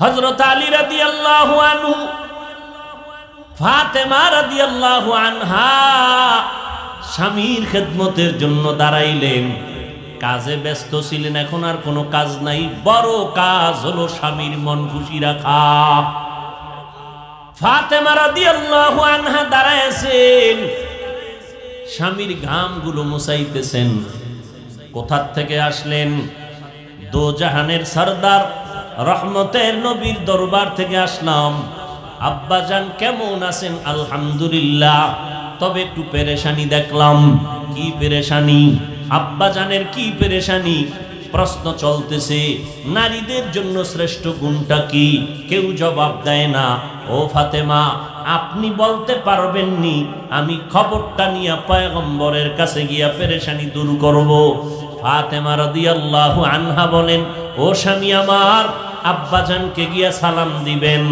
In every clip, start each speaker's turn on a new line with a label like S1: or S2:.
S1: হযরত আলী রাদিয়াল্লাহু আনহু ফাতেমা রাদিয়াল্লাহু আনহা স্বামীর খেদমতের জন্য দাঁড়াইলেন। কাজে ব্যস্ত ছিলেন, এখন আর কোনো কাজ নাই, বড় কাজ হলো স্বামীর মন খুশি রাখা। ফাতেমা রাদিয়াল্লাহু আনহা দাঁড়ায়ছেন, স্বামীর ঘামগুলো মুছাইতেছেন। কোথা থেকে আসলেন? দো জাহানের সরদার রহমতের নবীর দরবার থেকে আসলাম। আব্বাজান কেমন আছেন? আলহামদুলিল্লাহ, তবে একটু পেরেশানি দেখলাম। কি পেরেশানি? আব্বাজানের কি পেরেশানি? প্রশ্ন চলতেছে, নারীদের জন্য শ্রেষ্ঠ গুণটা কি? কেউ জবাব দেয় না। ও ফাতেমা, আপনি বলতে পারবেননি, আমি খবরটা নিয়ে পয়গম্বরের কাছে গিয়া পেরেশানি দূর করব। ফাতেমা রাদিয়াল্লাহু আনহা বলেন, ও স্বামী আমার, আব্বাজানকে গিয়া সালাম দিবেন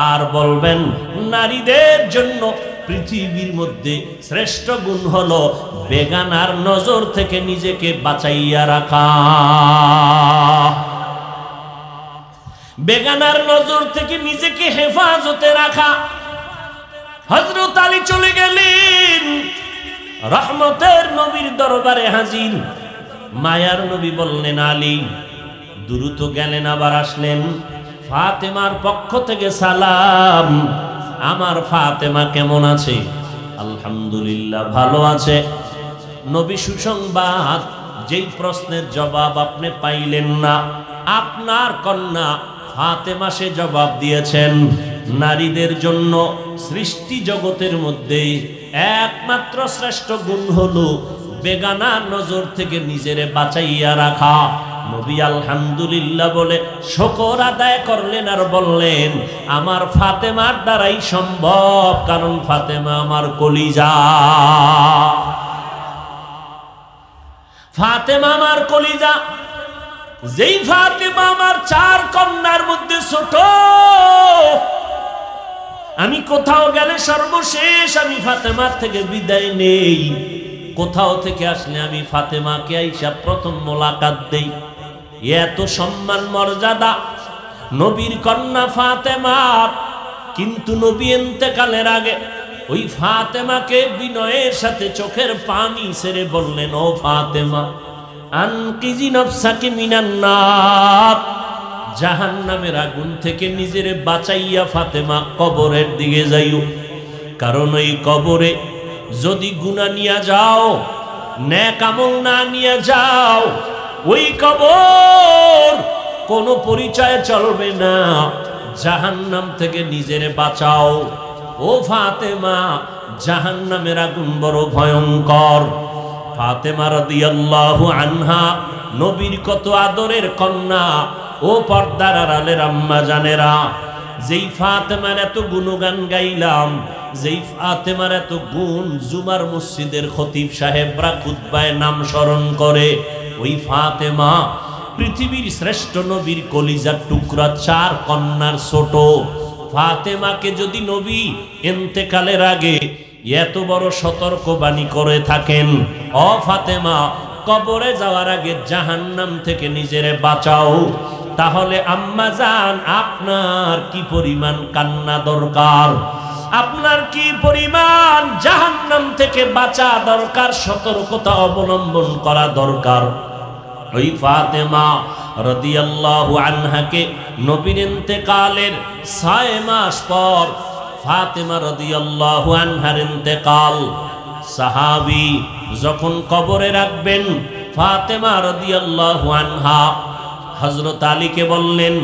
S1: আর বলবেন, নারীদের জন্য পৃথিবীর মধ্যে শ্রেষ্ঠ গুণ হলো বেগানার নজর থেকে নিজেকে বাঁচাইয়া রাখা। বেগানার নজর থেকে নিজেকে হেফাজতে রাখা। হযরত আলী চলে গেলেন, রহমতের নবীর দরবারে হাজির। মায়ার নবী বললেন, আলী। দ্রুত গেলেন, আবার আসলেন। ফাতেমার পক্ষ থেকে সালাম। আমার ফাতেমা কেমন আছে? আলহামদুলিল্লাহ, ভালো আছে। নবী সুসংবাদ, যেই প্রশ্নের জবাব আপনি পাইলেন না, আপনার কন্যা ফাতেমা সে জবাব দিয়েছেন। নারীদের জন্য সৃষ্টি জগতের মধ্যে একমাত্র শ্রেষ্ঠ গুণ হলো বেগানার নজর থেকে নিজেরে বাঁচাইয়া রাখা। নবী আলহামদুলিল্লাহ বলে শুকর আদায় করলেন আর বললেন, আমার ফাতেমার দ্বারাই সম্ভব, কারণ ফাতেমা আমার কলিজা। ফাতেমা আমার কলিজা। যেই ফাতেমা আমার চার কন্যার মধ্যে ছোট, আমি কোথাও গেলে সর্বশেষ আমি ফাতেমার থেকে বিদায় নেই। কোথাও থেকে আসলে আমি ফাতেমাকে আইসা প্রথম মোলাকাত দেই। এত সম্মান মর্যাদা নবীর কন্যা ফাতেমার। কিন্তু নবী ইন্তেকালের আগে ওই ফাতেমাকে বিনয়ের সাথে চোখের পানি ছেড়ে বললেন, ও ফাতেমা, আনকিজি নফসাকি মিনান নার, জাহান্নামের আগুন থেকে নিজের বাঁচাইয়া ফাতেমা কবরের দিকে যাইও। কারণ ওই কবরে যদি গুনাহ নিয়ে যাও, নেক আমল না নিয়ে যাও, ওই কবর কোনো পরিচয় চলবে না। জাহান্নাম থেকে নিজের বাঁচাও। ও ফাতেমা, জাহান্নামের আগুন বড় ভয়ঙ্কর। ফাতেমা রাদিয়াল্লাহু আনহা নবীর কত আদরের কন্যা। ও পর্দার আড়ালের আম্মা জানেরা, যেই ফাতেমার এত গুণগান গাইলাম, যেই ফাতেমার এত গুণ জুমার মসজিদের খতিব সাহেবরা খুতবায় নাম স্মরণ করে, ওই ফাতেমা পৃথিবীর শ্রেষ্ঠ নবীর কলিজার টুকরা, চার কন্যার ছোট। ফাতেমাকে যদি নবী ইন্তেকালের আগে এত বড় সতর্কবাণী করে থাকেন, ও ফাতেমা, কবরে যাওয়ার আগে জাহান্নাম থেকে নিজেরে বাঁচাও, তাহলে আম্মা জান আপনার কি পরিমাণ কান্না দরকার, আপনার কি পরিমাণ জাহান্নাম থেকে বাঁচা দরকার, সতর্কতা অবলম্বন করা দরকার। ওই ফাতেমা রাদিয়াল্লাহু আনহাকে নবীর ইন্তেকালের 6 মাস পর ফাতেমা রাদিয়াল্লাহু আনহার ইন্তেকাল। সাহাবী যখন কবরে রাখবেন ফাতেমা রাদিয়াল্লাহু আনহা, হযরত আলীকে বললেন,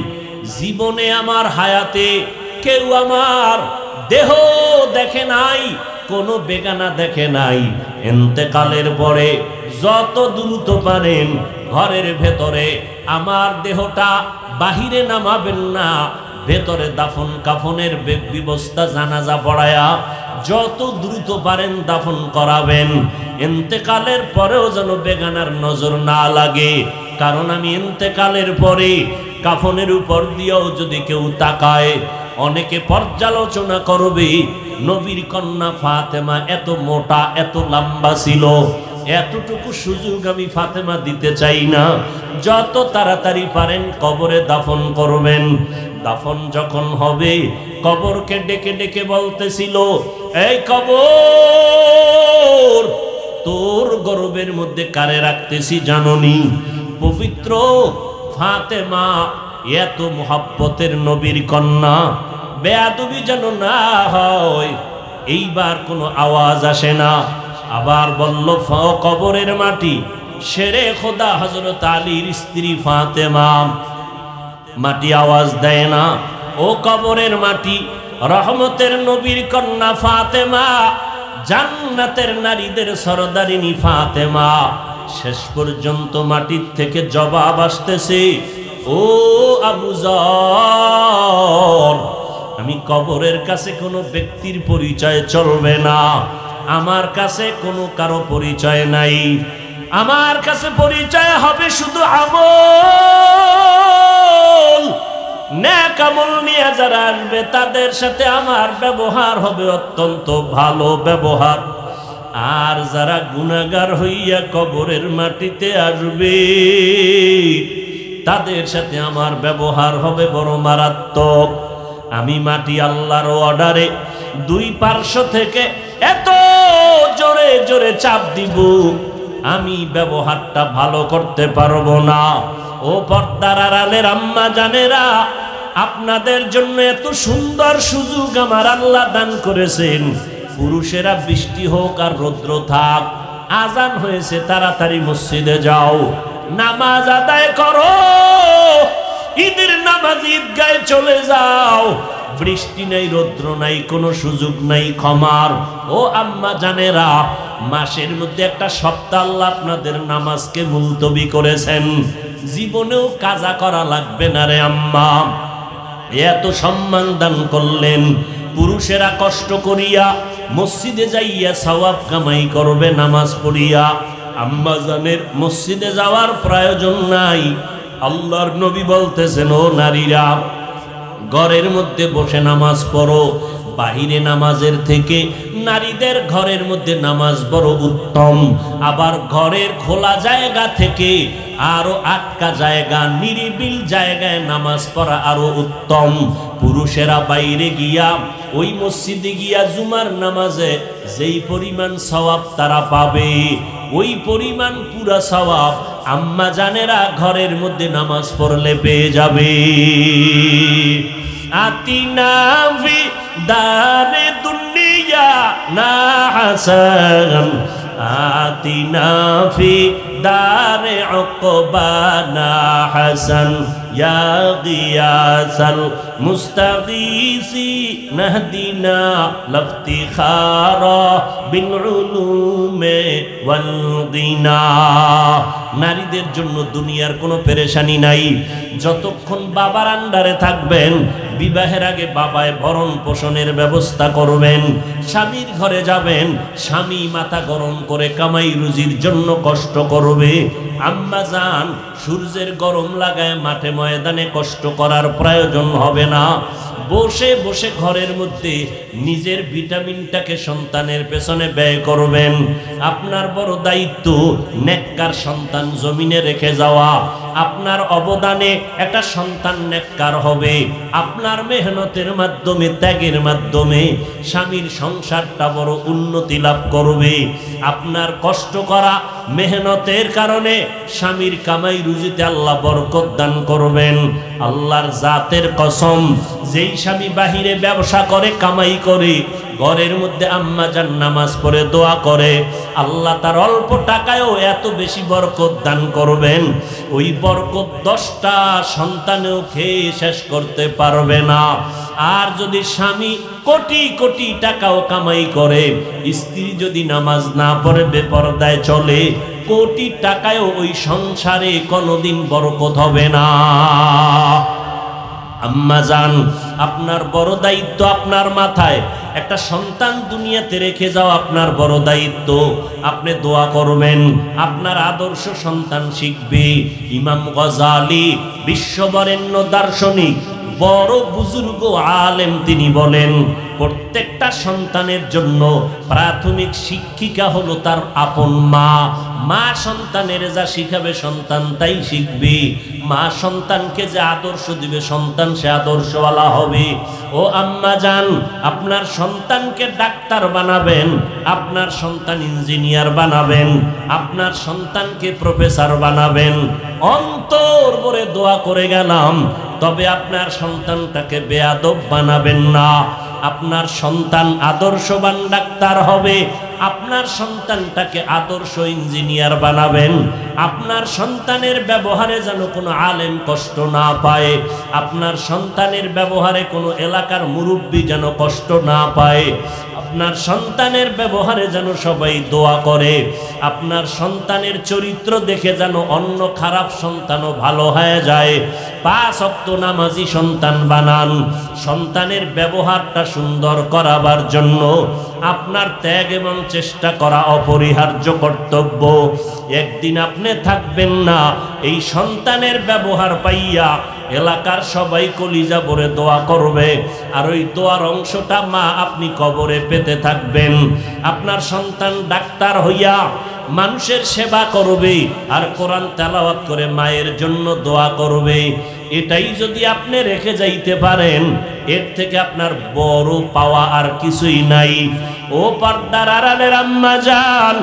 S1: জীবনে আমার হায়াতে কেউ আমার দেহ দেখে নাই, কোনো বেগানা দেখে নাই। ইন্তেকালের পরে যত দ্রুত পারেন ঘরের ভেতরে আমার দেহটা বাহিরে নামাবেন না, ভেতরে দাফন কাফনের ব্যবস্থা, জানাজা পড়ায়া যত দ্রুত পারেন দাফন করাবেন। ইন্তেকালের পরেও যেন বেগানার নজর না লাগে, কারণ আমি ইন্তেকালের পরে কাফনের উপর দিয়েও যদি কেউ তাকায়, অনেকে পর্যালোচনা করবে, নবীর কন্যা ফাতেমা এত মোটা, এত লম্বা ছিল। এতটুকু সুযোগ আমি ফাতেমা দিতে চাই না। যত তাড়াতাড়ি পারেন কবরে দাফন করবেন। দাফন যখন হবে কবরকে ডেকে ডেকে বলতেছিল, এই কবর, তোর গর্বের মধ্যে কারে রাখতেছি জাননি? পবিত্র ফাতেমা, এত মুহাব্বতের নবীর কন্যা, বেয়াদবি যেন না হয়। এইবার কোনো আওয়াজ আসে না। আবার বলল, কবরের মাটি। শেরে খোদা হযরত আলীর স্ত্রী ফাতেমা, মাটি আওয়াজ দেয় না। ও কবরের মাটি, রহমতের নবীর কন্যা ফাতেমা, জান্নাতের নারীদের সরদারিনী ফাতেমা, শেষ পর্যন্ত মাটির থেকে জবাব আসতেছে, ও আবু যর, আমি কবরের কাছে কোনো ব্যক্তির পরিচয় চলবে না, আমার কাছে কোনো কারো পরিচয় নাই, আমার কাছে পরিচয় হবে শুধু আমল। নেক আমল নিয়ে যারা আসবে তাদের সাথে আমার ব্যবহার হবে অত্যন্ত ভালো ব্যবহার। আর যারা গুনাহগার হইয়া কবরের মাটিতে আসবে তাদের সাথে আমার ব্যবহার হবে বড় মারাত্মক। আমি মাটি আল্লাহর অর্ডারে দুই পার্শ্ব থেকে এত জোরে জোরে চাপ দিব, আমি ব্যবহারটা ভালো করতে পারবো না। ও পর্দার আড়ালের আম্মা জানেরা, আপনাদের জন্য এত সুন্দর সুযোগ আমার আল্লাহ দান করেছেন। পুরুষেরা বৃষ্টি হোক আর রৌদ্র থাক, আজান হয়েছে তাড়াতাড়ি মসজিদে যাও, নামাজ আদায় করো, ঈদের নামাজ ঈদগাহে চলে যাও। বৃষ্টি নাই, রৌদ্র নাই, কোনো সুযোগ নাই ক্ষমার। ও আম্মা জানেরা, মাসের মধ্যে একটা সপ্তাহ আল্লাহ আপনাদের নামাজকে মুলতবি করেছেন, জীবনেও কাজা করা লাগবে না রে আম্মা। এত সম্মান দান করলেন। পুরুষেরা কষ্ট করিয়া মসজিদে যাইয়া সওয়াব কামাই করবে নামাজ পড়িয়া, আম্মা জানের মসজিদে যাওয়ার প্রয়োজন নাই। আল্লাহর নবী বলতেছেন, ও নারীরা, ঘরের মধ্যে বসে নামাজ পড়ো, বাহিরে নামাজের থেকে নারীদের ঘরের মধ্যে নামাজ বড় উত্তম। আবার ঘরের খোলা জায়গা থেকে আরো আটকা জায়গা, নিরিবিল জায়গায় নামাজ পড়া আরো উত্তম। পুরুষেরা বাইরে গিয়া ওই মসজিদে গিয়া জুমার নামাজে যেই পরিমাণ সওয়াব তারা পাবে, ওই পরিমাণ পুরা সওয়াব আম্মা জানেরা ঘরের মধ্যে নামাজ পড়লে পেয়ে যাবে। আতিনা ফি দারে দুনিয়া না হাসান, আতিনা ফি দারে উকবা না হাসান, ইয়া গিয়াসাল মুস্তাগীসি নাহদিনা লাফতিখারা বিল উলুমে ওয়াল গিনা। নারীদের জন্য দুনিয়ার কোনো পেরেশানি নাই। যতক্ষণ বাবার আন্ডারে থাকবেন, বিবাহের আগে বাবায় ভরণ পোষণের ব্যবস্থা করবেন। স্বামীর ঘরে যাবেন, স্বামী মাথা গরম করে কামাই রুজির জন্য কষ্ট করবে। আম্মা জান, সূর্যের গরম লাগায় মাঠে ময়দানে কষ্ট করার প্রয়োজন হবে না। বসে বসে ঘরের মধ্যে নিজের ভিটামিনটাকে সন্তানের পেছনে ব্যয় করবেন। আপনার বড় দায়িত্ব নেককার সন্তান জমিনে রেখে যাওয়া। আপনার অবদানে একটা সন্তান নেককার হবে। আপনার মেহনতের মাধ্যমে, ত্যাগের মাধ্যমে স্বামীর সংসারটা বড় উন্নতি লাভ করবে। আপনার কষ্ট করা মেহনতের কারণে স্বামীর কামাই রুজিতে আল্লাহ বরকত দান করবেন। আল্লাহর জাতের কসম, যেই স্বামী বাহিরে ব্যবসা করে, কামাই করে, ঘরের মধ্যে আম্মা জান নামাজ পড়ে দোয়া করে, আল্লাহ তার অল্প টাকায়ও এত বেশি বরকত দান করবেন, ওই বরকত 10টা সন্তানেও খেয়ে শেষ করতে পারবে না। আর যদি স্বামী কোটি কোটি টাকাও কামাই করে, স্ত্রী যদি নামাজ না পড়ে বেপরদায় চলে, কোটি টাকায়ও ওই সংসারে কোনোদিন বরকত হবে না। আম্মা জান, আপনার বড় দায়িত্ব আপনার মাথায়। একটা সন্তান দুনিয়াতে রেখে যাও আপনার বড় দায়িত্ব। আপনি দোয়া করবেন, আপনার আদর্শ সন্তান শিখবে। ইমাম গজালি, বিশ্ববরেণ্য দার্শনিক, বড় বুজুর্গ আলেম, তিনি বলেন, প্রত্যেকটা সন্তানের জন্য প্রাথমিক শিক্ষিকা হলো তার আপন মা। মা সন্তানের যা শিখাবে সন্তান তাই শিখবে। মা সন্তানকে যে আদর্শ দিবে সন্তান সে আদর্শওয়ালা হবে। ও আম্মা জান, আপনার সন্তানকে ডাক্তার বানাবেন, আপনার সন্তান ইঞ্জিনিয়ার বানাবেন, আপনার সন্তানকে প্রফেসর বানাবেন, অন্তর ভরে দোয়া করে গেলাম। তবে আপনার সন্তানটাকে বেয়াদব বানাবেন না। আপনার সন্তান আদর্শবান ডাক্তার হবে, আপনার সন্তানটাকে আদর্শ ইঞ্জিনিয়ার বানাবেন। আপনার সন্তানের ব্যবহারে যেন কোনো আলেম কষ্ট না পায়, আপনার সন্তানের ব্যবহারে কোনো এলাকার মুরব্বী যেন কষ্ট না পায়, আপনার সন্তানের ব্যবহারে যেন সবাই দোয়া করে, আপনার সন্তানের চরিত্র দেখে যেন অন্য খারাপ সন্তানও ভালো হয়ে যায়। 5 ওয়াক্ত নামাজি সন্তান বানান। সন্তানের ব্যবহারটা সুন্দর করাবার জন্য আপনার ত্যাগ এবং চেষ্টা করা অপরিহার্য কর্তব্য। একদিন আপনি থাকবেন না, এই সন্তানের ব্যবহার পাইয়া এলাকার সবাই কলিজা ভরে দোয়া করবে, আর ওই দোয়ার অংশটা মা আপনি কবরে পেতে থাকবেন। আপনার সন্তান ডাক্তার হইয়া মানুষের সেবা করবে আর কোরআন তেলাওয়াত করে মায়ের জন্য দোয়া করবে। এটাই যদি আপনি রেখে যাইতে পারেন, এর থেকে আপনার বড় পাওয়া আর কিছুই নাই। ও পর্দার আড়ালের আম্মা জান,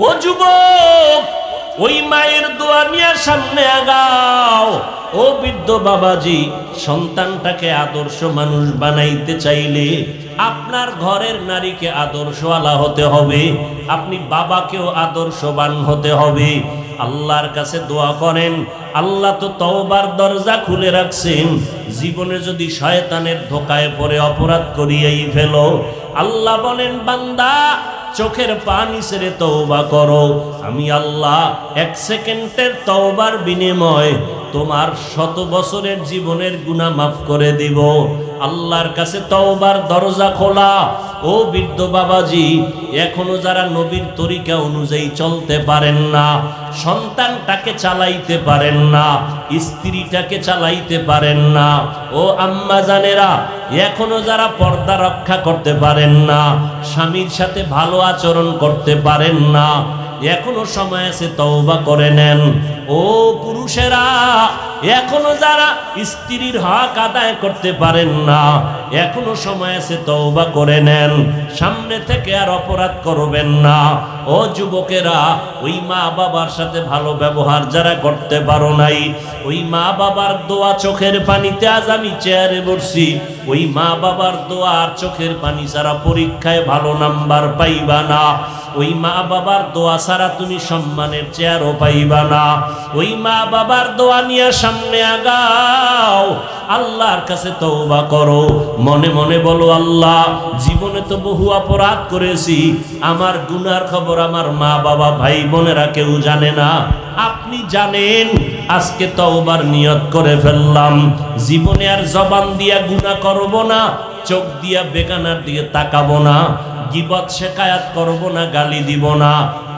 S1: ও যুবক, ওই মায়ের দোয়া নিয়ে সামনে আগাও। ও বৃদ্ধ বাবাজি, সন্তানটাকে আদর্শ মানুষ বানাইতে চাইলে আপনার ঘরের নারীকে আদর্শওয়ালা হতে হবে, আপনি বাবাকেও আদর্শবান হতে হবে। আল্লাহর কাছে দোয়া করেন, আল্লাহ তো তওবার দরজা খুলে রাখছেন। জীবনে যদি শয়তানের ধোকায় পড়ে অপরাধ করিয়াই ফেলো, আল্লাহ বলেন বান্দা চোখের পানি ছেড়ে তওবা করো, আমি আল্লাহ 1 সেকেন্ডের তওবার বিনিময়ে তোমার 100 বছরের জীবনের গুনাহ মাফ করে দিব। আল্লাহর কাছে তওবার দরজা খোলা। ও বৃদ্ধ বাবাজি, এখনো যারা নবীর তরিকা অনুযায়ী চলতে পারেন না, সন্তানটাকে চালাইতে পারেন না, স্ত্রীটাকে চালাইতে পারেন না, ও আম্মা জানেরা, এখনো যারা পর্দা রক্ষা করতে পারেন না, স্বামীর সাথে ভালো আচরণ করতে পারেন না, এখনো সময় আছে, তওবা করে নেন। ও পুরুষেরা, এখনো যারা স্ত্রীর হক আদায় করতে পারেন না, এখনো সময় আছে, তওবা করে নেন। সামনে থেকে আর অপরাধ করবেন না। ও যুবকেরা, ওই মা বাবার সাথে ভালো ব্যবহার যারা করতে পারো নাই, ওই মা বাবার দোয়া চোখের পানিতে আজ আমি চেয়ারে বসছি, ওই মা বাবার দোয়া আর চোখের পানি ছাড়া পরীক্ষায় ভালো নাম্বার পাইবা না। ওই মা বাবার দোয়া ছাড়া তুমি সম্মানের চেয়ারও পাইবা না। ওই মা বাবার দোয়া নিয়ে সামনে আগাও, আল্লাহর কাছে তওবা করো, মনে মনে বলো, আল্লাহ জীবনে তো বহু অপরাধ করেছি, আমার গুনার খবর আমার মা বাবা ভাই বোনেরা কেউ জানে না, আপনি জানেন। আজকে তওবার নিয়ত করে ফেললাম, জীবনে আর জবান দিয়া গুনাহ করব না, চোখ দিয়া বেগানার দিকে তাকাবো না, গীবত শিকায়াত করব না, গালি দিব না,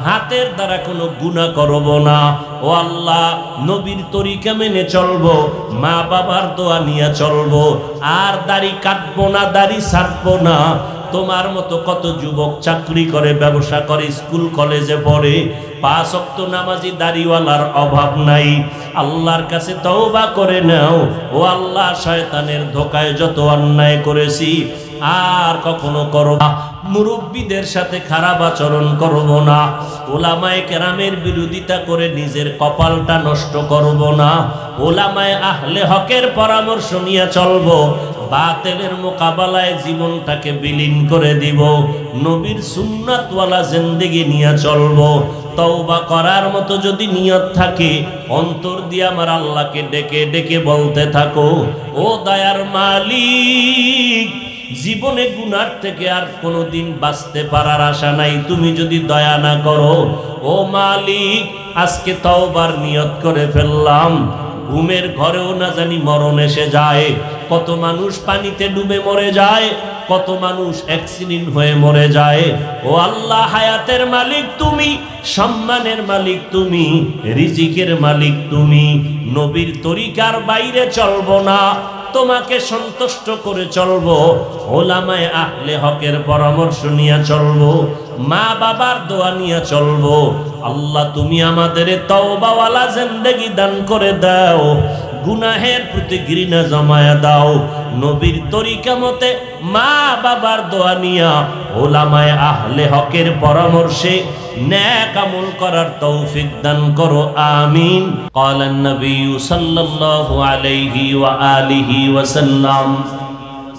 S1: হাতের দ্বারা কোনো গুনাহ করব না। ও আল্লাহ, নবীর তরিকা মেনে চলবো, মা বাবার দোয়া নিয়ে চলবো, আর দাড়ি কাটবো না, দাড়ি ছাড়বো না। তোমার মতো কত যুবক চাকরি করে, ব্যবসা করে, স্কুল কলেজে পড়ে, 5 ওয়াক্ত নামাজি দাড়িওয়ালার অভাব নাই। আল্লাহর কাছে তওবা করে নাও। ও আল্লাহ, শয়তানের ধোকায় যত অন্যায় করেছি আর কখনো করব না। মুরব্বীদের সাথে খারাপ আচরণ করব না, ওলামায়ে কেরামের বিরোধিতা করে নিজের কপালটা নষ্ট করব না, ওলামায়ে আহলে হকের পরামর্শ নিয়ে চলব, বাতিলের মোকাবেলায় জীবনটাকে বিলীন করে দিব, নবীর সুন্নাতওয়ালা জিন্দেগি নিয়ে চলব। তওবা করার মতো যদি নিয়ত থাকে, অন্তর দিয়ে আমার আল্লাহকে ডেকে ডেকে বলতে থাকো, ও দয়ার মালিক, জীবনে গুনার থেকে আর কোনোদিন বাঁচতে পারার আশা নাই, তুমি যদি দয়া না করো। ও মালিক, আজকে তওবার নিয়ত করে ফেললাম, ঘুমের ঘরেও না জানি মরণ এসে যায়, কত মানুষ পানিতে ডুবে মরে যায়, কত মানুষ অ্যাক্সিডেন্ট হয়ে মরে যায়। ও আল্লাহ, হায়াতের মালিক তুমি, সম্মানের মালিক তুমি, রিজিকের মালিক তুমি। নবীর তরিকার বাইরে চলবো না, তোমাকে সন্তুষ্ট করে চলবো, ওলামায়ে আহলে হকের পরামর্শ নিয়ে চলবো, মা বাবার দোয়া নিয়ে চলবো। আল্লাহ তুমি আমাদের তওবাওয়ালা জিন্দেগি দান করে দাও, গুনাহের প্রতি ঘৃণা জমায়া দাও, নবীর তরিকা মতে মা বাবার দোয়া নিয়া ওলামায়ে আহলে হকের পরামর্শে নেক আমল করার তৌফিক দান করো, আমিন। ক্বালান নবী সাল্লাল্লাহু আলাইহি ওয়া আলিহি ওয়াসাল্লাম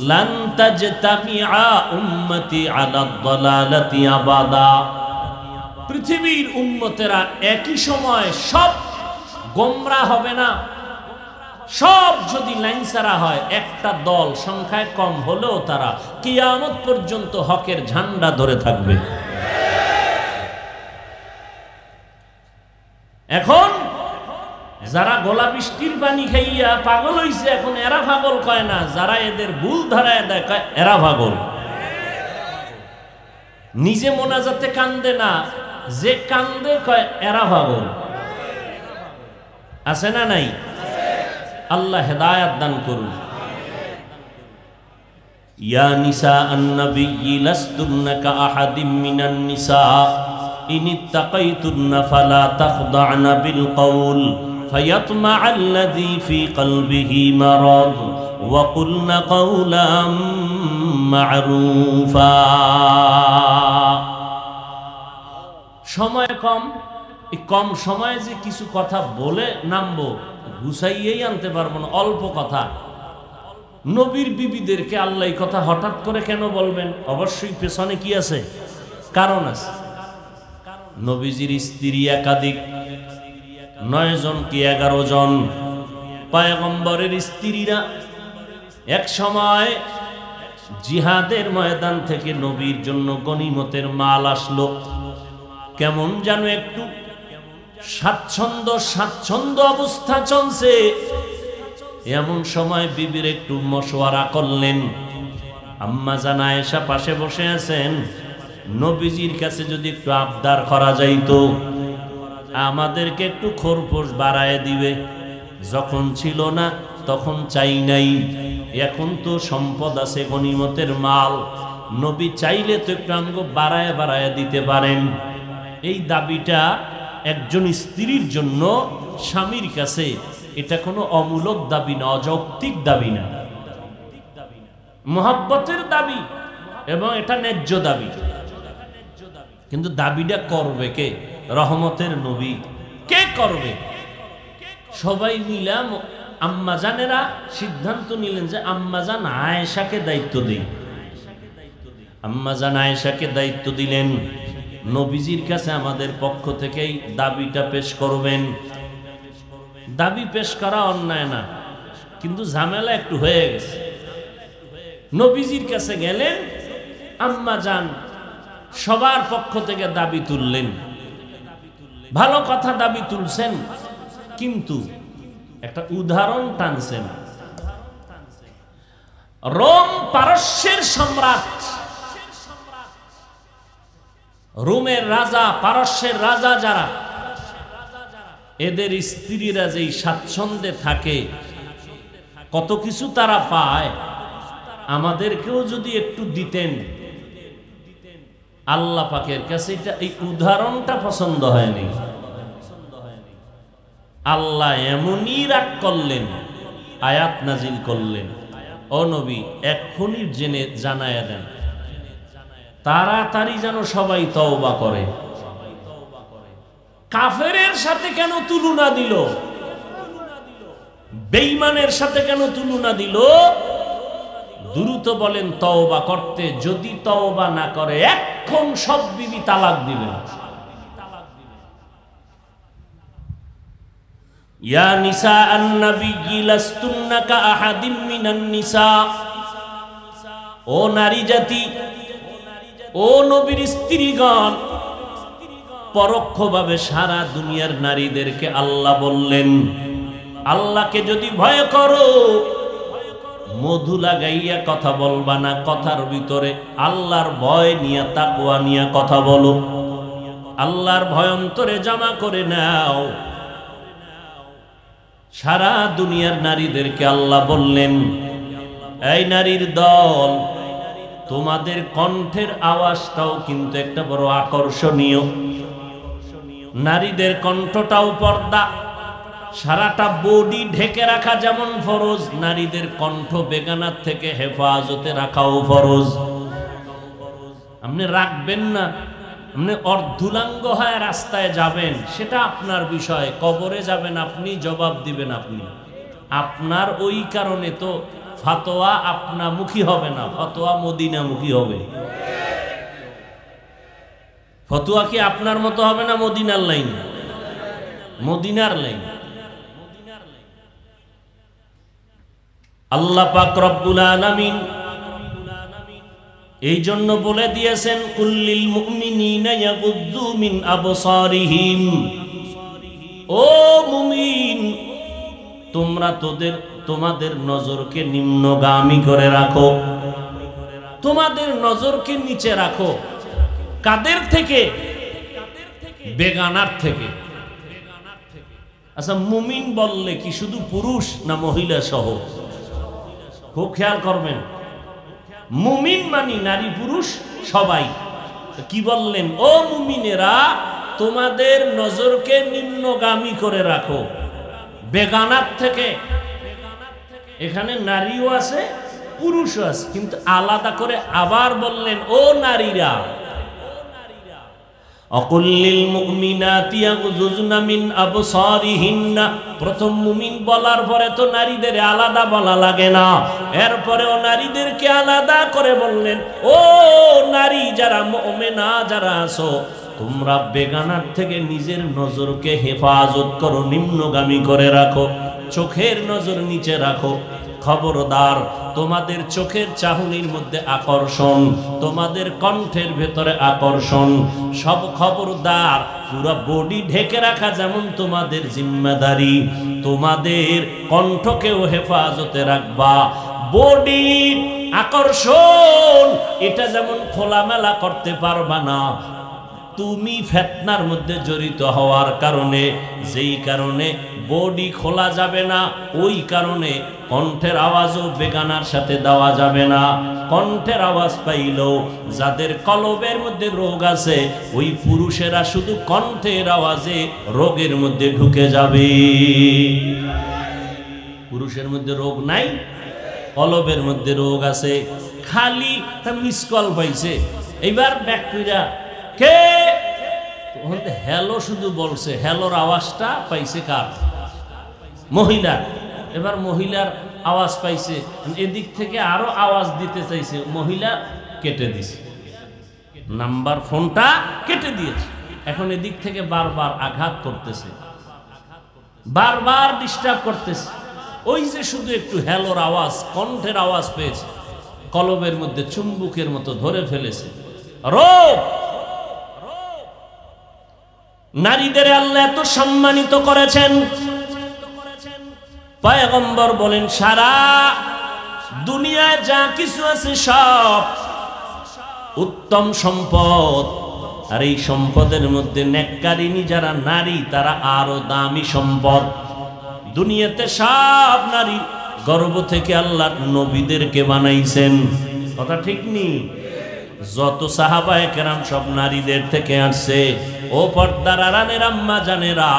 S1: লান তাজতামিআ উম্মতি আলা দালালাতি আবাদা। পৃথিবীর উম্মতেরা একই সময় সব গোমরা হবে না, সব যদি লাইন ছাড়া হয়, একটা দল সংখ্যায় কম হলেও তারা কিয়ামত পর্যন্ত হকের ঝান্ডা ধরে থাকবে। এখন যারা গোলা বৃষ্টির পানি খাইয়া পাগল হইছে, এখন এরা পাগল কয় না, যারা এদের ভুল ধরায় দেয় কয় এরা পাগল। নিজে মোনাজাতে কান্দে না, যে কান্দে কয় এরা পাগল। আছে না নাই? আল্লাহ হেদায়াত দান করুন। ইয়া নিসা আন-নবী লাস্তুন্না কাআহাদিম মিনান নিসা ইনিত্তাকাইতুন্না ফালা তাখদা'না বিল কওল ফায়াতমা'আল্লাযী ফী কলবিহি মারাদ ওয়া কুলনা কওলাম মা'রুফা। সময় কম, এই কম সময়ে যে কিছু কথা বলে নামবো, গুছাইয়েই আনতে পারবো না, অল্প কথা। নবীর বিবিদেরকে আল্লাহ এই কথা হঠাৎ করে কেন বলবেন? অবশ্যই পেছনে কি আছে, কারণ আছে। নবীজির স্ত্রী একাধিক, 9 জন কি 11 জন। পয়গম্বরের স্ত্রীরা এক সময় জিহাদের ময়দান থেকে নবীর জন্য গনিমতের মাল আসলো, কেমন যেন একটু স্বাচ্ছন্দ্য অবস্থা চলছে। এমন সময় বিবির একটু মশওয়ারা করলেন। আম্মা জান আয়েশা পাশে বসে আছেন, নবীজির কাছে যদি একটু আবদার করা যাইতো, আমাদেরকে একটু খরপোশ বাড়ায় দিবে। যখন ছিল না তখন চাই নাই, এখন তো সম্পদ আছে, গনিমতের মাল, নবী চাইলে তো একটু আমাকে বাড়ায় দিতে পারেন। এই দাবিটা একজন স্ত্রীর জন্য স্বামীর কাছে এটা কোনো অমূলক দাবি না, অযৌক্তিক দাবি না, মহব্বতের দাবি এবং এটা ন্যায্য দাবি। কিন্তু দাবিটা করবে কে? রহমতের নবী। কে করবে? সবাই মিলা আম্মাজানেরা সিদ্ধান্ত নিলেন যে আম্মাজান আয়েশাকে দায়িত্ব দিই। আম্মাজান আয়েশাকে দায়িত্ব দিলেন, নবীজির কাছে আমাদের পক্ষ থেকেই দাবিটা পেশ করবেন। দাবি পেশ করা অন্যায় না, কিন্তু ঝামেলা একটু হয়ে গেছে। নবীজির কাছে গেলেন, আম্মা জান সবার পক্ষ থেকে দাবি তুললেন। ভালো কথা, দাবি তুলছেন, কিন্তু একটা উদাহরণ টানছেন। রোম পারস্যের সম্রাট, রোমের রাজা, পারস্যের রাজা যারা, এদের স্ত্রীরা যেই স্বাচ্ছন্দ্যে থাকে, কত কিছু তারা পায়, আমাদেরকেও যদি একটু দিতেন। আল্লাহ পাকের কাছে এটা, এই উদাহরণটা পছন্দ হয়নি। আল্লাহ এমনই রাগ করলেন, আয়াত নাজিল করলেন, ও নবী এক্ষুনি জেনে জানায়া দেন, তাড়াতাড়ি যেন সবাই তওবা করে। কাফেরের সাথে কেন তুলনা দিল? বেঈমানের সাথে কেন তুলনা দিল? দ্রুত বলেন তওবা করতে। যদি তওবা না করে এখন সব বিবি তালাক দিবেন। ইয়া নিসা আন-নবী লাস্তুন্না কাআহাদিম মিনান নিসা। ও নারী জাতি, ও নবীর স্ত্রীগণ, পরোক্ষভাবে সারা দুনিয়ার নারীদেরকে আল্লাহ বললেন, আল্লাহকে যদি ভয় করো, মধু লাগাইয়া কথা বলবা না, কথার ভিতরে আল্লাহর ভয় নিয়ে, তাকওয়া নিয়ে কথা বলো। আল্লাহর ভয় অন্তরে জমা করে নাও। সারা দুনিয়ার নারীদেরকে আল্লাহ বললেন, এই নারীর দল, তোমাদের কণ্ঠের আওয়াজটাও কিন্তু একটা বড় আকর্ষণীয়। নারীদের কণ্ঠটাও পর্দা, সারাটা বডি ঢেকে রাখা যেমন ফরজ, নারীদের কণ্ঠ বেগানার থেকে হেফাজতে রাখাও ফরজ। আপনি রাখবেন না, আপনি অর্ধুলাঙ্গ হয়ে রাস্তায় যাবেন, সেটা আপনার বিষয়। কবরে যাবেন আপনি, জবাব দিবেন আপনি। আপনার ওই কারণে তো ফতোয়া আপনামুখী হবে না, ফতোয়া মদিনামুখী হবে। ফতোয়া কি আপনার মতো হবে না মদিনার লাইন? মদিনার লাইন। আল্লাহ পাক রব্বুল আলামিন এই জন্য বলে দিয়েছেন, কুল্লিল মুমিনিনা ইয়াগুদ্দু মিন আবসারিহিম, ও মুমিন তোমরা তোমাদের নজরকে নিম্নগামী করে রাখো, তোমাদের নজরকে নিচে রাখো। কাদের থেকে? বেগানার থেকে। আচ্ছা, মুমিন বললে কি শুধু পুরুষ না মহিলা সহ? খুব খেয়াল করবেন, মুমিন মানি নারী পুরুষ সবাই। কি বললেন? ও মুমিনেরা তোমাদের নজরকে নিম্নগামী করে রাখো বেগানার থেকে। এখানে নারীও আছে পুরুষও আছে, কিন্তু আলাদা করে আবার বললেন ও নারীরা। অকুল্লিল মুমিনাতি ইয়াগুযুজনা মিন আবসারিহিন্না, প্রথম মুমিন বলার পরে তো নারীদের আলাদা বলা লাগে না, এরপরেও নারীদেরকে আলাদা করে বললেন, ও নারী যারা মুমিনা যারা আছো, তোমরা বেগানার থেকে নিজের নজরকে হেফাজত করো, নিম্নগামী করে রাখো, চোখের নজর নিচে রাখো। খবরদার, তোমাদের চোখের চাহনির মধ্যে আকর্ষণ, তোমাদের কণ্ঠের ভেতরে আকর্ষণ, সব খবরদার। পুরো বডি ঢেকে রাখা যেমন তোমাদের জিম্মাদারি, তোমাদের কণ্ঠকেও হেফাজতে রাখবা। বডি আকর্ষণ এটা যেমন খোলামেলা করতে পারবা না, তুমি ফিতনার মধ্যে জড়িত হওয়ার কারণে, যেই কারণে বডি খোলা যাবে না, ওই কারণে কণ্ঠের আওয়াজও বেগানার সাথে দেওয়া যাবে না। কণ্ঠের আওয়াজ পাইলেও যাদের কলবের মধ্যে রোগ আছে, ওই পুরুষেরা শুধু কণ্ঠের আওয়াজে রোগের মধ্যে ঢুকে যাবে। পুরুষের মধ্যে রোগ নাই, কলবের মধ্যে রোগ আছে, খালি মিস কল পাইছে, এইবার ব্যাকটেরিয়া কে হ্যালো শুধু বলছে, হ্যালোর আওয়াজটা পাইছে কার? মহিলা। এবার মহিলার আওয়াজ পাইছে, এদিক থেকে আরো আওয়াজ দিতে চাইছে, মহিলা কেটে দিছে, নাম্বার ফোনটা কেটে দিয়েছে। এখন এদিক থেকে বারবার আঘাত করতেছে, বারবার ডিস্টার্ব করতেছে। ওই যে শুধু একটু হ্যালোর আওয়াজ, কণ্ঠের আওয়াজ পেয়েছে, কলবের মধ্যে চুম্বুকের মতো ধরে ফেলেছে। রোগ। নারীদের আল্লাহ এত সম্মানিত করেছেন, পয়গম্বর বলেন সারা দুনিয়ায় যা কিছু আছে সব উত্তম সম্পদ, আর এই সম্পদের মধ্যে নেককারিনী যারা নারী তারা আরো দামি সম্পদ। দুনিয়াতে সব নারী গর্ভ থেকে আল্লাহ নবীদেরকে বানাইছেন, কথা ঠিক নেই? যত সাহাবায়ে কেরাম সব নারীদের থেকে আসছে। ও পর্দার আড়ালের আম্মা জানেরা,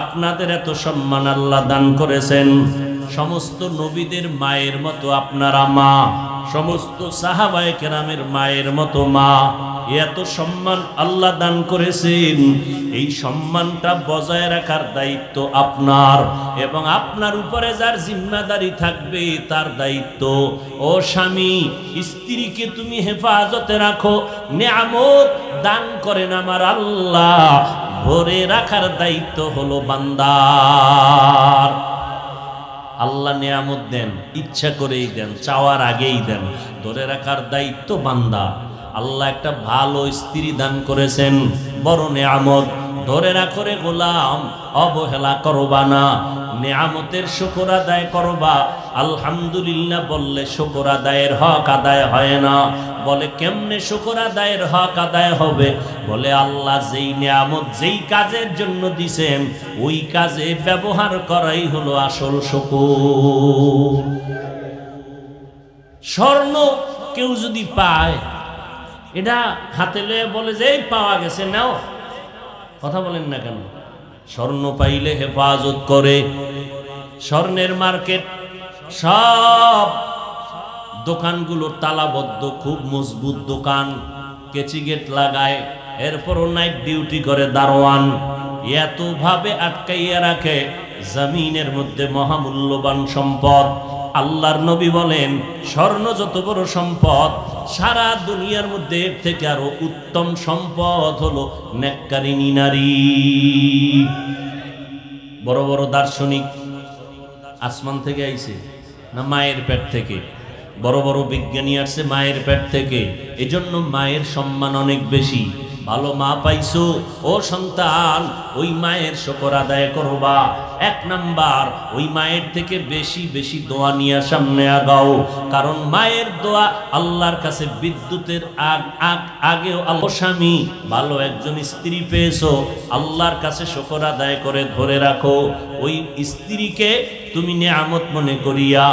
S1: আপনাদের এত সম্মান আল্লাহ দান করেছেন, সমস্ত নবীদের মায়ের মতো আপনারা মা, সমস্ত সাহাবায়ে কেরামের মায়ের মতো মা। এত সম্মান আল্লাহ দান করেছেন, এই সম্মানটা বজায় রাখার দায়িত্ব আপনার, এবং আপনার উপরে যার জিম্মাদারি থাকবে তার দায়িত্ব। ও স্বামী, স্ত্রীকে তুমি হেফাজতে রাখো, নেয়ামত দান করেন আমার আল্লাহ, ভরে রাখার দায়িত্ব হলো বান্দার। আল্লাহ নিয়ামত দেন, ইচ্ছা করেই দেন, চাওয়ার আগেই দেন, ধরে রাখার দায়িত্ব বান্দা। আল্লাহ একটা ভালো স্ত্রী দান করেছেন, বড় নিয়ামত, ধরে রাখো রে গোলাম, অবহেলা করবা না, নিয়ামতের শুকর আদায় করবা। আলহামদুলিল্লাহ বললে শুকর আদায়ের হক আদায় হয় না। বলে কেমনে শুকর আদায়ের হক আদায় হবে? বলে আল্লাহ যেই নিয়ামত যেই কাজের জন্য দিছেন ওই কাজে ব্যবহার করাই হলো আসল শুকর। স্বর্ণ কেউ যদি পায়, এটা হাতে লয়ে বলে যে এই পাওয়া গেছে, নাও। কথা বলেন না কেন? স্বর্ণ পাইলে হেফাজত করে। স্বর্ণের মার্কেট, সব দোকানগুলো তালাবদ্ধ, খুব মজবুত দোকান, কেচি গেট লাগায়, এরপরও নাইট ডিউটি করে দারোয়ান, এত ভাবে আটকাইয়া রাখে। জমিনের মধ্যে মহামূল্যবান সম্পদ। আল্লাহর নবী বলেন, স্বর্ণ যত বড় সম্পদ, সারা দুনিয়ার মধ্যে এর থেকে আরো উত্তম সম্পদ হলো নেককারিনী নারী। বড় বড় দার্শনিক আসমান থেকে আইছে না মায়ের পেট থেকে? বড় বড় বিজ্ঞানী আসছে মায়ের পেট থেকে। এজন্য মায়ের সম্মান অনেক বেশি। ভালো মা পাইছো, ও সন্তান, ওই মায়ের শুকর আদায় করবা। এক নাম্বার, ওই মায়ের থেকে বেশি বেশি দোয়া নিয়ে সামনে আগাও, কারণ মায়ের দোয়া আল্লাহর কাছে বিদ্যুতের আগেও। আল্লাহ স্বামী ভালো একজন স্ত্রী পেয়েছো, আল্লাহর কাছে শুকর আদায় করে ধরে রাখো। ওই স্ত্রীকে তুমি নিয়ামত মনে করিয়া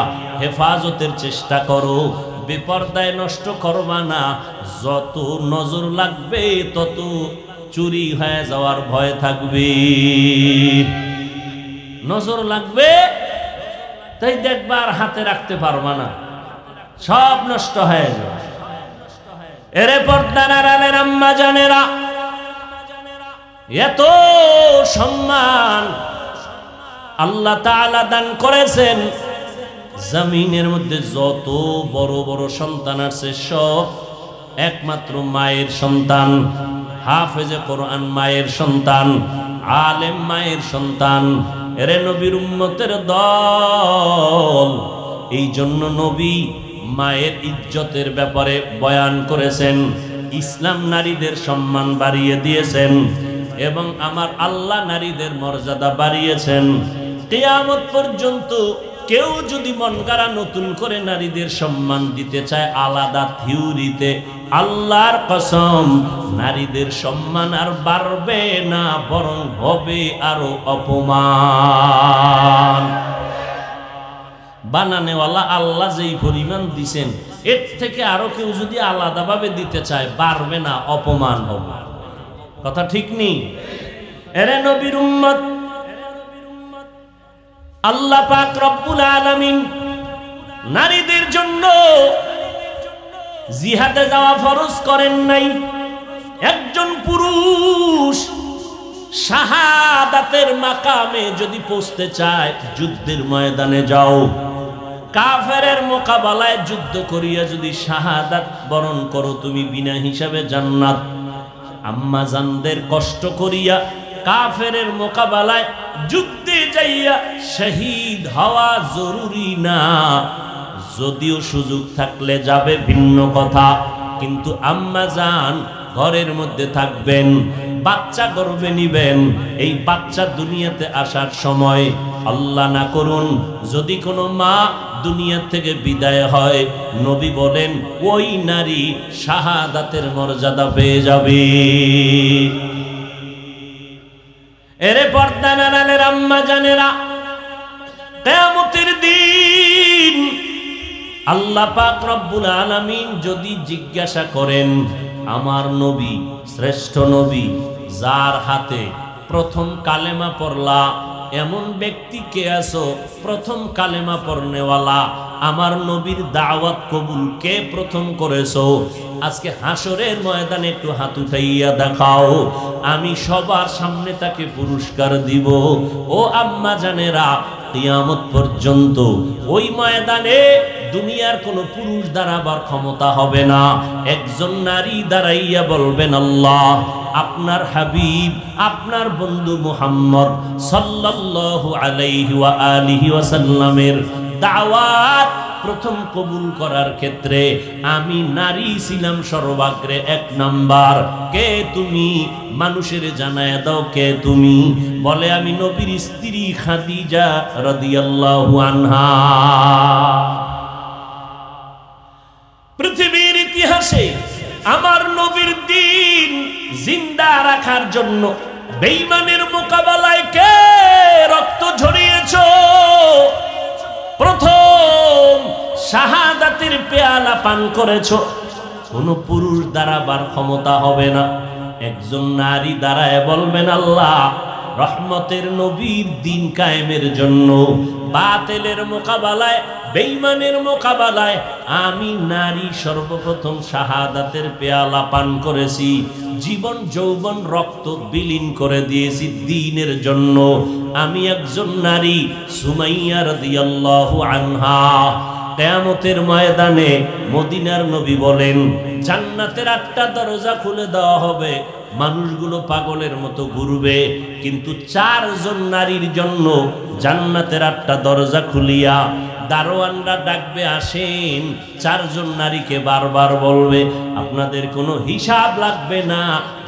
S1: হেফাজতের চেষ্টা করো, বেপরদায় নষ্ট করবা না। যত নজর লাগবে তত চুরি হয়ে যাওয়ার ভয় থাকবে। নজর লাগবে তাই দেখবার হাতে রাখতে পারবা না, সব নষ্ট হয়ে যাবে। এরে পর্দার আড়ালের আম্মা জানেরা, এত সম্মান আল্লাহ তাআলা দান করেছেন। জমিনের মধ্যে যত বড় বড় সন্তান আছে, সব একমাত্র মায়ের সন্তান। হাফেজে কোরআন মায়ের সন্তান, আলেম মায়ের সন্তান। এরে নবীর উম্মতের দল। এই জন্য নবী মায়ের ইজ্জতের ব্যাপারে বয়ান করেছেন। ইসলাম নারীদের সম্মান বাড়িয়ে দিয়েছেন এবং আমার আল্লাহ নারীদের মর্যাদা বাড়িয়েছেন। কিয়ামত পর্যন্ত কেউ যদি মন গড়া নতুন করে নারীদের সম্মান দিতে চায় আলাদা থিওরিতে, আল্লাহর কসম, নারীদের সম্মান আর বাড়বে না, বরং হবে আরো অপমান। বানানেওয়ালা আল্লাহ যেই পরিমাণ দিছেন, এর থেকে আরো কেউ যদি আলাদাভাবে দিতে চায়, বাড়বে না, অপমান হবে। কথা ঠিক নেই? এরে নবীর উম্মত, আল্লাহ পাক রব্বুল আলামিন নারীদের জন্য জিহাদে যাওয়া ফরজ করেন নাই। একজন পুরুষ শাহাদাতের মাকামে যদি পৌঁছতে চায়, যুদ্ধের ময়দানে যাও, কাফেরের মোকাবেলায় যুদ্ধ করিয়া যদি শাহাদাত বরণ করো, তুমি বিনা হিসাবে জান্নাত। আম্মা জানদের কষ্ট করিয়া কাফেরের মোকাবেলায় যুদ্ধে যাইয়া শহীদ হওয়া জরুরি না, যদিও সুযোগ থাকলে যাবে ভিন্ন কথা। কিন্তু আম্মা জান ঘরের মধ্যে থাকবেন, বাচ্চা গর্ভে নিবেন। এই বাচ্চা দুনিয়াতে আসার সময় আল্লাহ না করুন যদি কোনো মা দুনিয়া থেকে বিদায় হয়, নবী বলেন ওই নারী শাহাদাতের মর্যাদা পেয়ে যাবে। এরে পর্দার আড়ালের আম্মা জানেরা, কিয়ামতের দিন আল্লাহ পাক রব্বুল আলামিন যদি জিজ্ঞাসা করেন, আমার নবী, শ্রেষ্ঠ নবী, যার হাতে প্রথম কালেমা পড়লা, এমন ব্যক্তি কে আছো? প্রথম কালেমা পড়নেওয়ালা আমার নবীর দাওয়াত কবুল কে প্রথম করেছো? আজকে হাসরের ময়দানে একটু হাত উঠাইয়া দেখাও, আমি সবার সামনে তাকে পুরস্কার দিব। ও আম্মা জানেরা, কিয়ামত পর্যন্ত ওই ময়দানে দুনিয়ার কোন পুরুষ দাঁড়াবার ক্ষমতা হবে না। একজন নারী দাঁড়াইয়া বলবেন, আল্লাহ, আপনার হাবিব, আপনার বন্ধু মুহাম্মদ সাল্লাল্লাহু আলাইহি ওয়া আলিহি ওয়াসাল্লামের দাওয়াত প্রথম কবুল করার ক্ষেত্রে আমি নারী ছিলাম সর্বাগ্রে এক নাম্বার। কে তুমি? মানুষের জানায় দাও কে তুমি। বলে আমি নবীর স্ত্রী খাদিজা রাদিয়াল্লাহু আনহা। পৃথিবীর ইতিহাসে আমার নবীর দ্বীন জিন্দা রাখার জন্য বেঈমানের মোকাবেলায় কে রক্ত ঝরিয়েছ? প্রথম শাহাদাতের পেয়ালা পান করেছো, কোন পুরুষ দাঁড়াবার ক্ষমতা হবে না। একজন নারী দাঁড়ায় বলবেন, আল্লাহ রহমতের নবীর দিন কায়েমের জন্য, বাতিলের মোকাবেলায়, বেঈমানের মোকাবেলায় আমি নারী সর্বপ্রথম শাহাদাতের পেয়ালা পান করেছি, জীবন যৌবন রক্ত বিলীন করে দিয়েছি দ্বীনের জন্য। আমি একজন নারী, সুমাইয়া রাদিয়াল্লাহু আনহা। কিয়ামতের ময়দানে মদিনার নবী বলেন, জান্নাতের 8টা দরজা খুলে দেওয়া হবে, মানুষগুলো পাগলের মতো ঘুরবে, কিন্তু 4 জন নারীর জন্য জান্নাতের 8টা দরজা খুলিয়া দারোয়ানরা ডাকবে, আসেন। 4 জন নারীকে বারবার বলবে, আপনাদের কোনো হিসাব লাগবে না,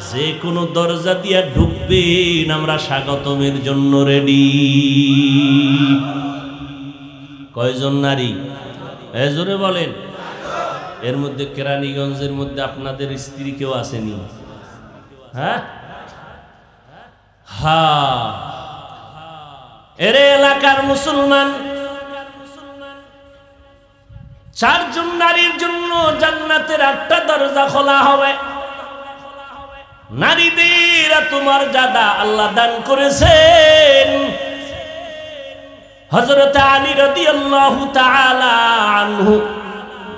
S1: যে কোনো দরজা দিয়া ঢুকবেন, আমরা স্বাগতমের জন্য রেডি। কয়জন নারী? জোরে বলেন। এর মধ্যে কেরানীগঞ্জের মধ্যে আপনাদের স্ত্রী কেউ আসেনি? হ্যাঁ, এর এলাকার মুসলমান 4 জন নারীর জন্য জান্নাতের 8টা দরজা খোলা হবে। নারীদের তোমার জাদা আল্লাহ দান করেছেন। হযরত আলী রাদিয়াল্লাহু তাআলা আনহু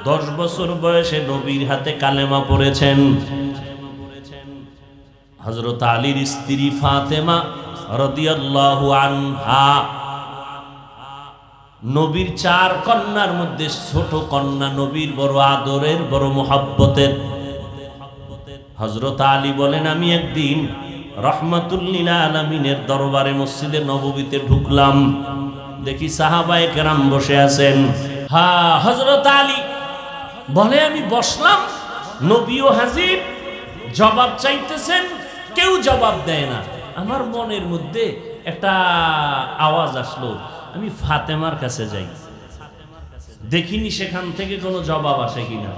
S1: 10 বছর বয়সে নবীর হাতে কালেমা পড়েছেন। হযরত আলীর স্ত্রী ফাতেমা রাদিয়াল্লাহু আনহা নবীর 4 কন্যার মধ্যে ছোট কন্যা, নবীর বড় আদরের, বড় মুহাব্বতের। হযরত আলী বলেন, আমি একদিন রাহমাতুল লিল আলামিনের দরবারে মসজিদে নববীতে ঢুকলাম, দেখি সাহাবায়ে কেরাম বসে আছেন। হযরত আলী বলে, আমি বসলাম, নবীও হাজির, জবাব চাইতেছেন, কেউ জবাব দেয় না। আমার মনের মধ্যে একটা আওয়াজ আসলো, আমি ফাতেমার কাছে যাই, দেখিনি সেখান থেকে কোনো জবাব আসে কিনা।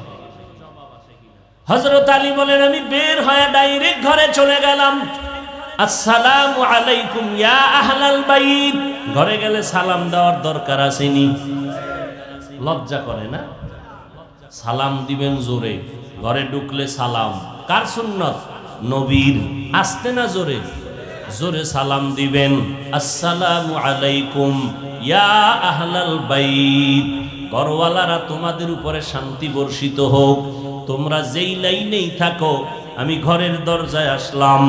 S1: হযরত আলী বলেন, আমি বের হয়ে ডাইরেক্ট ঘরে চলে গেলাম। আসসালামু আলাইকুম ইয়া আহলাল বাইত। ঘরে গেলে সালাম দেওয়ার দরকার আসেনি? লজ্জা করে না? সালাম দিবেন জোরে, ঘরে ঢুকলে সালাম কার সুন্নত? নবীর। আসতে না জোরে? জোরে সালাম দিবেন, আসসালামু আলাইকুম ইয়া আহলাল বাইত। ঘরওয়ালারা তোমাদের উপরে শান্তি বর্ষিত হোক। তোমরা যেই লাইনেই থাকো, আমি ঘরের দরজায় আসলাম,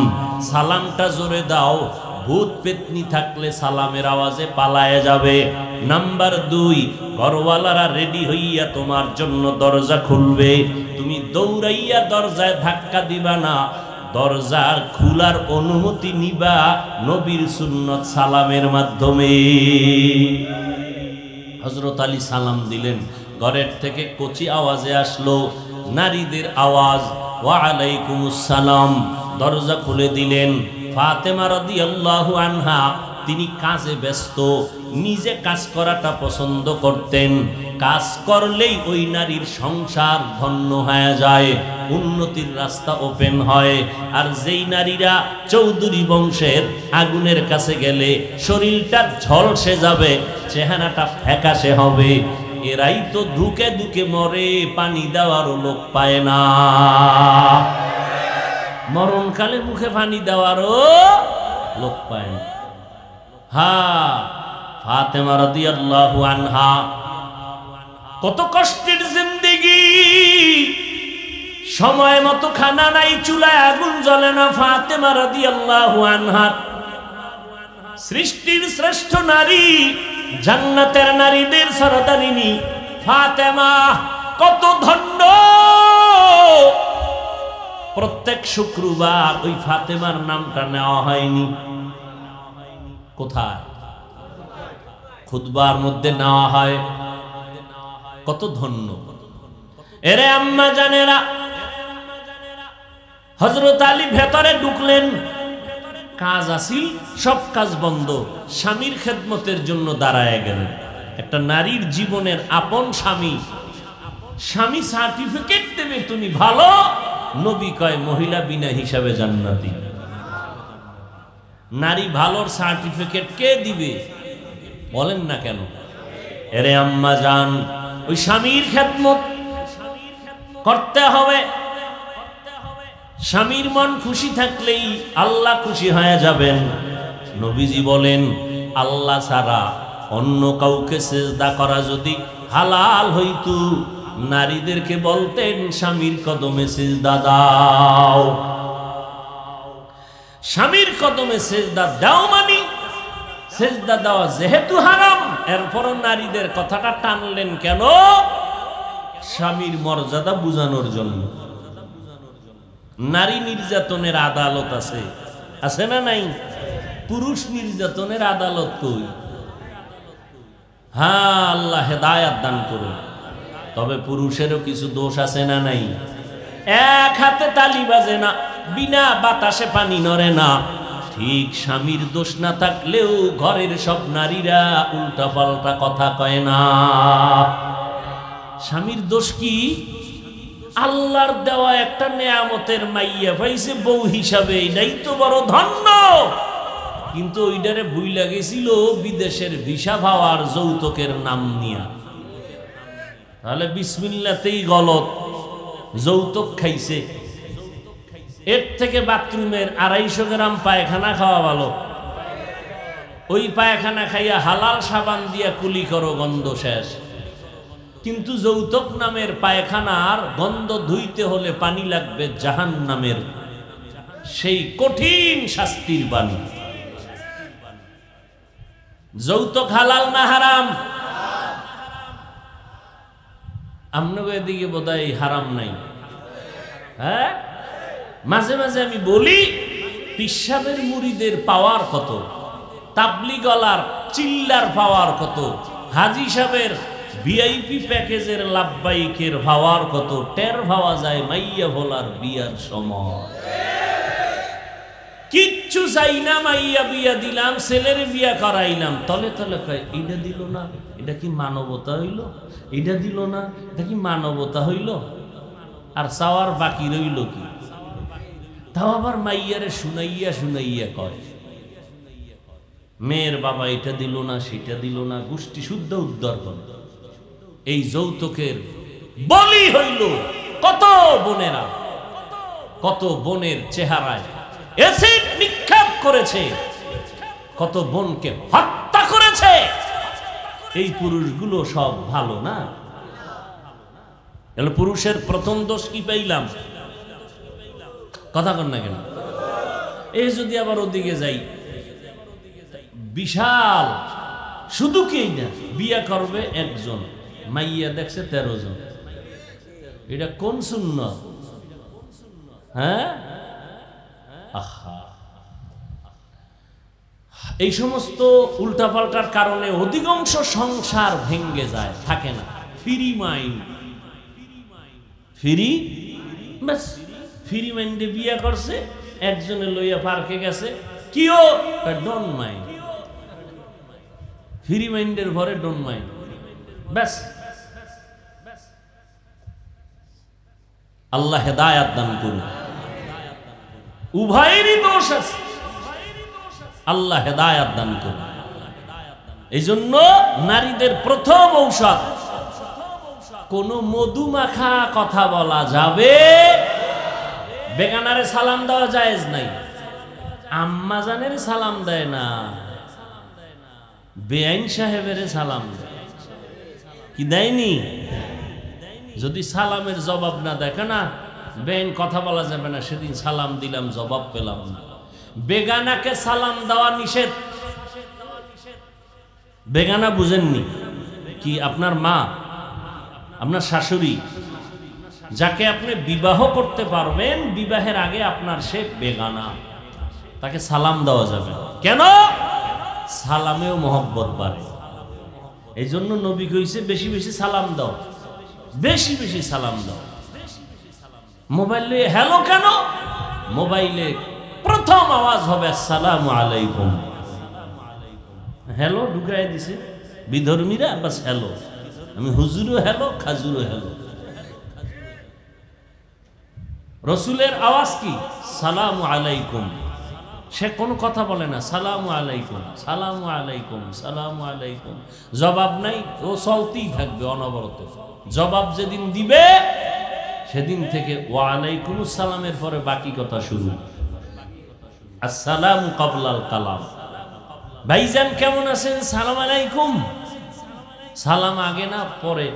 S1: সালামটা জোরে দাও। ভূত পেতনি থাকলে সালামের আওয়াজে পালায়ে যাবে। নাম্বার 2, ঘরওয়ালারা রেডি হইয়া তোমার জন্য দরজা খুলবে, তুমি দৌড়াইয়া দরজায় ধাক্কা দিবা না, দরজা খোলার অনুমতি নিবা নবীর সুন্নত সালামের মাধ্যমে। হযরত আলী সালাম দিলেন, ঘরের থেকে কচি আওয়াজে আসলো নারীদের আওয়াজ, ওয়া আলাইকুমুস সালাম। দরজা খুলে দিলেন। ফাতেমা রাদিয়াল্লাহু আনহা তিনি কাজে ব্যস্ত, নিজে কাজ করাটা পছন্দ করতেন। কাজ করলেই ওই নারীর সংসার ধন্য হয়ে যায়, উন্নতির রাস্তা ওপেন হয়। আর যেই নারীরা চৌধুরী বংশের, আগুনের কাছে গেলে শরীরটা ঝলসে যাবে, চেহারাটা ফ্যাকাশে হবে, এরাই তো ধুকে ধুকে মরে, পানি দেওয়ারও লোক পায় না। মরণকালে মুখে পানি দেওয়ারও লোক পায় না। ফাতেমা রাদিয়াল্লাহু আনহা কত কষ্টের জিন্দেগি, সময় মতো খানা নাই, চুলায় আগুন জ্বলে না। ফাতেমা রাদিয়াল্লাহু আনহা সৃষ্টির শ্রেষ্ঠ নারী, জান্নাতের নারীদের সরদারিনী ফাতেমা কত ধন্য। প্রত্যেক শুক্রবার ওই ফাতেমার নামটা নেওয়া হয়নি। কোথায়? খুতবার মধ্যে নেওয়া হয়। কত ধন্য। এরে আম্মা জানেরা, হযরত আলী ভেতরে ঢুকলেন, কাজ আসিল, সব কাজ বন্ধ, স্বামীর খেদমতের জন্য দাঁড়ায় গেলেন। একটা নারীর জীবনের আপন স্বামী, স্বামী সার্টিফিকেট দেবে তুমি ভালো, নবী কয় মহিলা বিনা হিসাবে জান্নাতি। নারী ভালোর সার্টিফিকেট কে দিবে? বলেন না কেন? এরে আম্মা জান, ওই স্বামীর খেদমত করতে হবে। স্বামীর মন খুশি থাকলেই আল্লাহ খুশি হয়ে যাবেন। নবীজি বলেন, আল্লাহ ছাড়া অন্য কাউকে সিজদা করা যদি হালাল হইতো, নারীদেরকে বলতেন স্বামীর কদমে সিজদা দাও। স্বামীর কদমে সিজদা দাও মানে সিজদা দেওয়া যেহেতু হারাম, এরপরও নারীদের কথাটা টানলেন কেন? স্বামীর মর্যাদা বুঝানোর জন্য। নারী নির্যাতনের আদালত আছে, আছে না নাই? পুরুষ নির্যাতনের আদালত কই? হ্যাঁ, আল্লাহ হেদায়াত দান করুন। তবে পুরুষেরও কিছু দোষ আছে না নাই? এক হাতে তালি বাজে না, বিনা বাতাসে পানি নড়ে না। ঠিক স্বামীর দোষ না থাকলেও ঘরের সব নারীরা উল্টা পাল্টা কথা কয় না। স্বামীর দোষ কি? আল্লাহর দেওয়া একটা নেয়ামতের মাইয়া পাইছে বউ হিসাবে, এটাই তো বড় ধন্য। কিন্তু ওইটারে ভুইলা গেছিল বিদেশের ভিসা পাওয়ার যৌতুকের নাম নিয়া। তাহলে বিসমিল্লাতেই গলত, যৌতুক খাইছে। এর থেকে বাথরুমের 250 গ্রাম পায়খানা খাওয়া ভালো। ওই পায়খানা খাইয়া হালাল সাবান দিয়া কুলি করো, গন্ধ শেষ। কিন্তু যৌতুক নামের পায়খানার গন্ধ ধুইতে হলে পানি লাগবে জাহান্নামের সেই কঠিন শাস্তির পানি। যৌতুক হালাল না হারাম? আপনাকে এদিকে বোধহয় হারাম নাই। হ্যাঁ, মাঝে মাঝে আমি বলি, পিসাবের মুড়িদের পাওয়ার কত, তাবলিগলার চিল্লার পাওয়ার কত, হাজি সাহেবের ভিআইপি প্যাকেজের লাভবাইকের পাওয়ার কত টের পাওয়া যায় মাইয়া ভোলার বিয়ার সময়। কিচ্ছু চাই না, মাইয়া বিয়া দিলাম, ছেলের বিয়া করাইলাম, তলে তলে কয় এটা দিল না, এটা কি মানবতা হইল? এটা দিল না, এটা কি মানবতা হইল? আর চাওয়ার বাকি রইল কি? তাও আবার মাইয়ারে শুনাইয়া শুনাইয়া কয় মেয়ের বাবা এটা দিল না, সেটা দিল না, গোষ্ঠী শুদ্ধ উদ্ধার করে। এই যৌতুকের বলি হইল কত বোনেরা, কত বোনের চেহারায় এসিড নিক্ষেপ করেছে, কত বোনকে হত্যা করেছে। এই পুরুষগুলো সব ভালো না? পুরুষের প্রথম দোষ কি পাইলাম? কথা কন না কেন? এই যদি আবার ওদিকে যাই, বিশাল, শুধু কি না, বিয়া করবে একজন, মাইয়া দেখছে 13 জন। এটা কোন সুন্নাত? হ্যাঁ, আহা, এই সমস্ত উল্টাপাল্টার কারণে অধিকাংশ সংসার ভেঙ্গে যায়, থাকে না। ফ্রি মাইন্ড, ফ্রি, বাস ফ্রি মাইন্ডে বিয়া করছে, একজনে লইয়া পার্কে গেছে, কিও ডোন্ট মাইন্ড, ফ্রি মাইন্ডের ঘরে ডোন্ট মাইন্ড, ব্যাস। আল্লাহ হেদায়াত দান করুন। উভয়েরই দোষ আছে, আল্লাহ হেদায়াত দান করুন। এই জন্য নারীদের প্রথম ঔষধ, কোন মধুমাখা কথা বলা যাবে, বেগানারে সালাম দেওয়া জায়েজ নাই। আম্মা জানের সালাম দেয় না, বেআইন সাহেবের সালাম দেয়। কি দেয়নি? যদি সালামের জবাব না দেখে না, বেআইন কথা বলা যাবে না। সেদিন সালাম দিলাম, জবাব পেলাম না। বেগানাকে সালাম দেওয়া নিষেধ। বেগানা বুঝেননি কি? আপনার মা, আপনার শাশুড়ি, যাকে আপনি বিবাহ করতে পারবেন, বিবাহের আগে আপনার সে বেগানা, তাকে সালাম দেওয়া যাবে। কেন? সালামেও মহব্বত বাড়ে। এই জন্য নবী কইছে বেশি বেশি সালাম দাও, বেশি বেশি সালাম দাও। মোবাইলে হ্যালো কেন? মোবাইলে প্রথম আওয়াজ হবে আসসালামু আলাইকুম। হ্যালো ঢুকাই দিছে বিধর্মীরা, বাস হ্যালো। আমি হুজুরও হ্যালো, খাজুরও হ্যালো। রসুলের আওয়াজ কি? সালামু আলাইকুম। সে কোনো কথা বলে না, সালামু আলাইকুম সালামু আলাইকুম সালামু আলাইকুম, জবাব নাই, ও চলতেই থাকবে অনবরত। জবাব যেদিন দিবে সেদিন থেকে ওয়ালাইকুম সালামের পরে বাকি কথা শুরু। আসসালামু ক্বাবলাল কালাম। ভাইজান কেমন আছেন? সালাম আলাইকুম। সালাম আগে না পরে?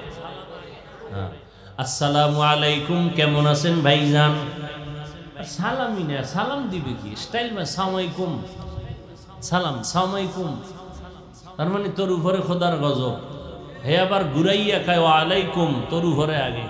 S1: আসসালামু আলাইকুম, কেমন আছেন ভাইজান? সালামই না, সালাম দিবে কি স্টাইল মে সালামালাইকুম, সালাম সালামালাইকুম, তার মানে তোর উপরে খোদার গজব। হে আবার ঘুরাইয়া খায় ওয়ালাইকুম, তোর উপরে আগে।